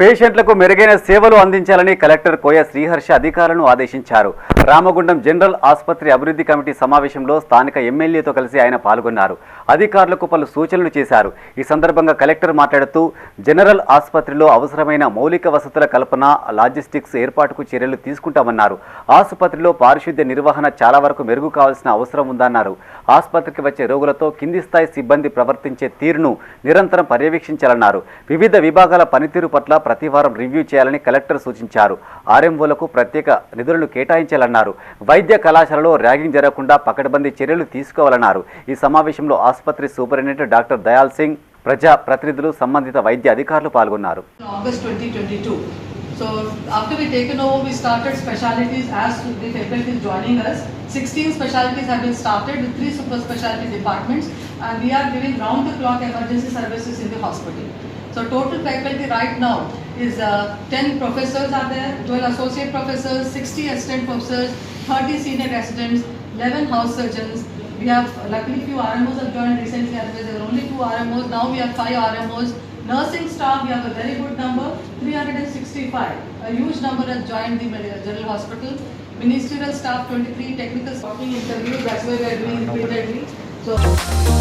పేషెంట్లకు మెరుగైన సేవలు అందించాలని కలెక్టర్ కోయ శ్రీహర్ష అధికారులను ఆదేశించారు. రామగుండం జనరల్ ఆసుపత్రి అభివృద్ధి కమిటీ సమావేశంలో స్థానిక ఎమ్మెల్యేతో కలిసి ఆయన పాల్గొన్నారు. అధికారులకు పలు సూచనలు చేశారు. ఈ సందర్భంగా కలెక్టర్ మాట్లాడుతూ జనరల్ ఆసుపత్రిలో అవసరమైన మౌలిక వసతుల కల్పన, లాజిస్టిక్స్ ఏర్పాటుకు చర్యలు తీసుకుంటామన్నారు. ఆసుపత్రిలో పారిశుద్ధ్య నిర్వహణ చాలా వరకు మెరుగు కావాల్సిన అవసరం ఉందన్నారు. ఆసుపత్రికి వచ్చే రోగులతో కింది స్థాయి సిబ్బంది ప్రవర్తించే తీరును నిరంతరం పర్యవేక్షించాలన్నారు. వివిధ విభాగాల పనితీరు పట్ల ప్రతి వారం రివ్యూ చేయాలని కలెక్టర్ సూచించారు. ఆర్ఎంఓలకు ప్రత్యేక నిధులను కేటాయించాలన్నారు. వైద్య కళాశాలలో ర్యాగింగ్ జరగకుండా పకడ్బందీ చర్యలు తీసుకోవాలన్నారు. ఈ సమావేశంలో ఆసుపత్రి సూపరింటెండెంట్ డాక్టర్ దయాల్ సింగ్, ప్రజా ప్రతినిధులు, సంబంధిత వైద్య అధికారులు పాల్గొన్నారు. August 2022. So after we taken over, we started specialties as the faculty is joining us. 16 specialties have been started with 3 super specialty departments, and we are giving round the clock emergency services in the hospital. So total faculty right now is 10 professors are there, 12 associate professors, 60 assistant professors, 30 senior residents, 11 house surgeons. We have luckily few RMOs have joined recently, otherwise there were only 2 RMOs. Now we have 5 RMOs. Nursing staff, we have a very good number, 365. A huge number has joined the general hospital. Ministerial staff 23, technical staffing interviews, that's why we are doing repeatedly. So